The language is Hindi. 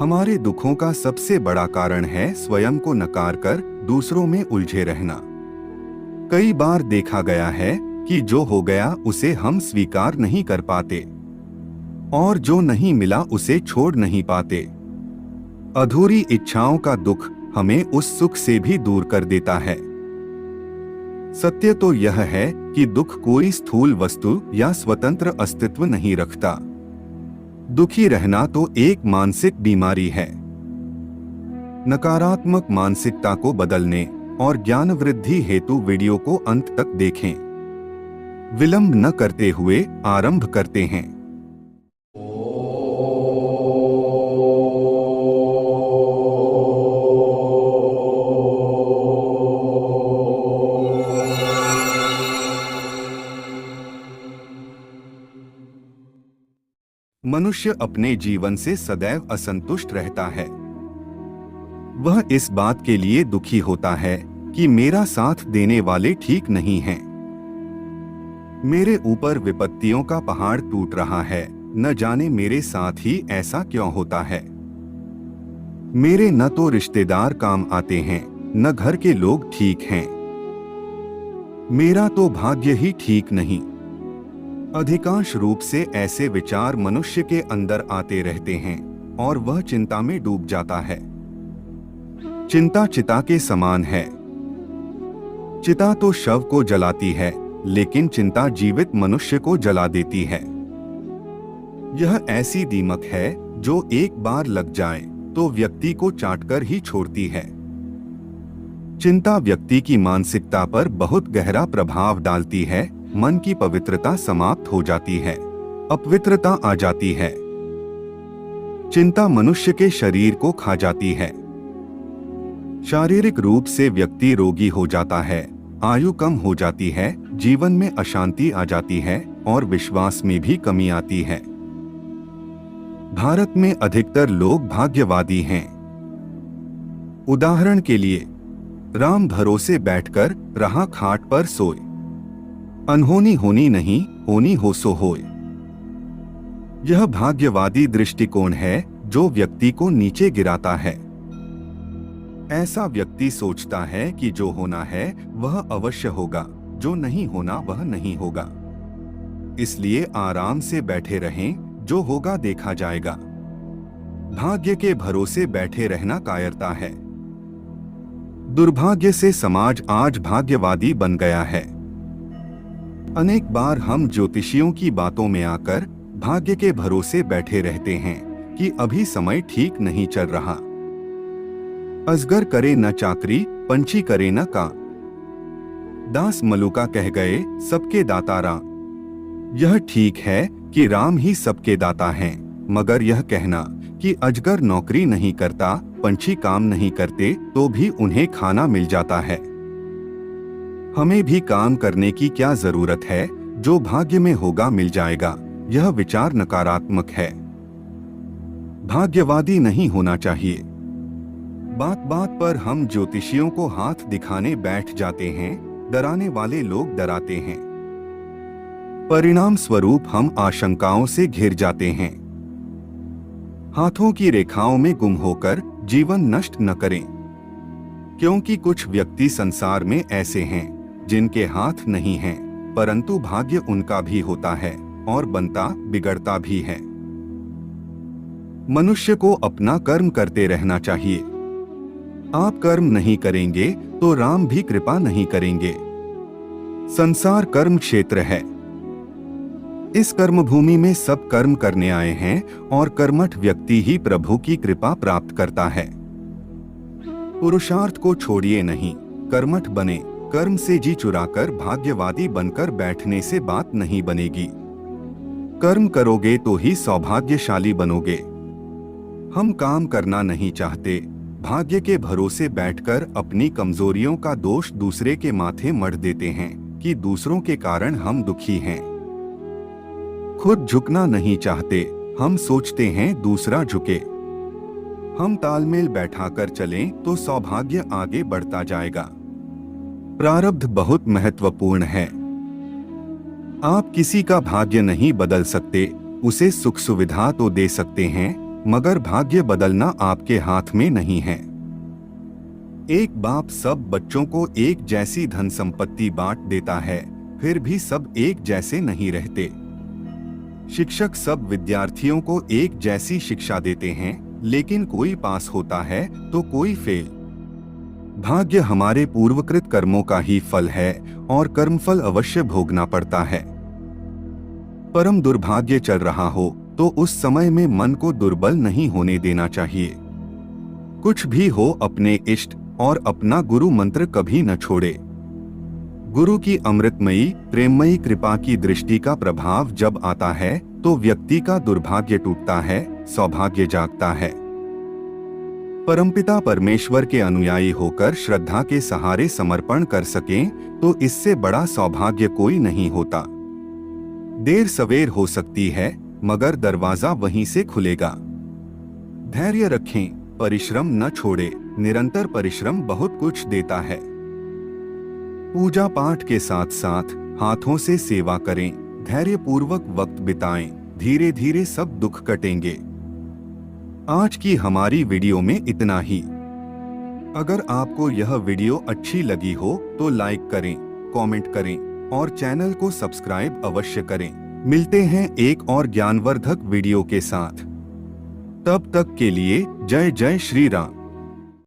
हमारे दुखों का सबसे बड़ा कारण है स्वयं को नकार कर दूसरों में उलझे रहना। कई बार देखा गया है कि जो हो गया उसे हम स्वीकार नहीं कर पाते और जो नहीं मिला उसे छोड़ नहीं पाते। अधूरी इच्छाओं का दुख हमें उस सुख से भी दूर कर देता है। सत्य तो यह है कि दुख कोई स्थूल वस्तु या स्वतंत्र अस्तित्व नहीं रखता। दुखी रहना तो एक मानसिक बीमारी है। नकारात्मक मानसिकता को बदलने और ज्ञान वृद्धि हेतु वीडियो को अंत तक देखें। विलंब न करते हुए आरंभ करते हैं। मनुष्य अपने जीवन से सदैव असंतुष्ट रहता है। वह इस बात के लिए दुखी होता है कि मेरा साथ देने वाले ठीक नहीं हैं। मेरे ऊपर विपत्तियों का पहाड़ टूट रहा है, न जाने मेरे साथ ही ऐसा क्यों होता है। मेरे न तो रिश्तेदार काम आते हैं, न घर के लोग ठीक हैं। मेरा तो भाग्य ही ठीक नहीं। अधिकांश रूप से ऐसे विचार मनुष्य के अंदर आते रहते हैं और वह चिंता में डूब जाता है। चिंता चिता के समान है। चिता तो शव को जलाती है, लेकिन चिंता जीवित मनुष्य को जला देती है। यह ऐसी दीमक है जो एक बार लग जाए तो व्यक्ति को चाटकर ही छोड़ती है। चिंता व्यक्ति की मानसिकता पर बहुत गहरा प्रभाव डालती है। मन की पवित्रता समाप्त हो जाती है, अपवित्रता आ जाती है। चिंता मनुष्य के शरीर को खा जाती है। शारीरिक रूप से व्यक्ति रोगी हो जाता है, आयु कम हो जाती है, जीवन में अशांति आ जाती है और विश्वास में भी कमी आती है। भारत में अधिकतर लोग भाग्यवादी हैं। उदाहरण के लिए, राम भरोसे बैठकर रहा खाट पर सोए। अनहोनी होनी नहीं, होनी हो सो होए। यह भाग्यवादी दृष्टिकोण है जो व्यक्ति को नीचे गिराता है। ऐसा व्यक्ति सोचता है कि जो होना है वह अवश्य होगा, जो नहीं होना वह नहीं होगा। इसलिए आराम से बैठे रहें, जो होगा देखा जाएगा। भाग्य के भरोसे बैठे रहना कायरता है। दुर्भाग्य से समाज आज भाग्यवादी बन गया है। अनेक बार हम ज्योतिषियों की बातों में आकर भाग्य के भरोसे बैठे रहते हैं कि अभी समय ठीक नहीं चल रहा। अजगर करे न चाकरी, पंछी करे न काम। दास मलुका कह गए सबके दाता राम। यह ठीक है कि राम ही सबके दाता हैं, मगर यह कहना कि अजगर नौकरी नहीं करता, पंछी काम नहीं करते तो भी उन्हें खाना मिल जाता है। हमें भी काम करने की क्या जरूरत है, जो भाग्य में होगा मिल जाएगा। यह विचार नकारात्मक है। भाग्यवादी नहीं होना चाहिए। बात बात पर हम ज्योतिषियों को हाथ दिखाने बैठ जाते हैं, डराने वाले लोग डराते हैं। परिणाम स्वरूप हम आशंकाओं से घिर जाते हैं। हाथों की रेखाओं में गुम होकर जीवन नष्ट न करें, क्योंकि कुछ व्यक्ति संसार में ऐसे हैं जिनके हाथ नहीं हैं, परंतु भाग्य उनका भी होता है और बनता बिगड़ता भी है। मनुष्य को अपना कर्म करते रहना चाहिए। आप कर्म नहीं करेंगे तो राम भी कृपा नहीं करेंगे। संसार कर्म क्षेत्र है। इस कर्मभूमि में सब कर्म करने आए हैं और कर्मठ व्यक्ति ही प्रभु की कृपा प्राप्त करता है। पुरुषार्थ को छोड़िए नहीं, कर्मठ बने। कर्म से जी चुराकर भाग्यवादी बनकर बैठने से बात नहीं बनेगी। कर्म करोगे तो ही सौभाग्यशाली बनोगे। हम काम करना नहीं चाहते, भाग्य के भरोसे बैठकर अपनी कमजोरियों का दोष दूसरे के माथे मढ़ देते हैं कि दूसरों के कारण हम दुखी हैं। खुद झुकना नहीं चाहते, हम सोचते हैं दूसरा झुके। हम तालमेल बैठाकर चलें तो सौभाग्य आगे बढ़ता जाएगा। प्रारब्ध बहुत महत्वपूर्ण है। आप किसी का भाग्य नहीं बदल सकते, उसे सुख सुविधा तो दे सकते हैं, मगर भाग्य बदलना आपके हाथ में नहीं है। एक बाप सब बच्चों को एक जैसी धन संपत्ति बांट देता है, फिर भी सब एक जैसे नहीं रहते। शिक्षक सब विद्यार्थियों को एक जैसी शिक्षा देते हैं, लेकिन कोई पास होता है तो कोई फेल। भाग्य हमारे पूर्वकृत कर्मों का ही फल है और कर्मफल अवश्य भोगना पड़ता है। परम दुर्भाग्य चल रहा हो तो उस समय में मन को दुर्बल नहीं होने देना चाहिए। कुछ भी हो, अपने इष्ट और अपना गुरु मंत्र कभी न छोड़े। गुरु की अमृतमयी प्रेममयी कृपा की दृष्टि का प्रभाव जब आता है तो व्यक्ति का दुर्भाग्य टूटता है, सौभाग्य जागता है। परमपिता परमेश्वर के अनुयायी होकर श्रद्धा के सहारे समर्पण कर सकें तो इससे बड़ा सौभाग्य कोई नहीं होता। देर सवेर हो सकती है, मगर दरवाजा वहीं से खुलेगा। धैर्य रखें, परिश्रम न छोड़े, निरंतर परिश्रम बहुत कुछ देता है। पूजा पाठ के साथ साथ हाथों से सेवा करें, धैर्य पूर्वक वक्त बिताएं, धीरे धीरे सब दुख कटेंगे। आज की हमारी वीडियो में इतना ही। अगर आपको यह वीडियो अच्छी लगी हो तो लाइक करें, कमेंट करें और चैनल को सब्सक्राइब अवश्य करें। मिलते हैं एक और ज्ञानवर्धक वीडियो के साथ। तब तक के लिए जय जय श्री राम।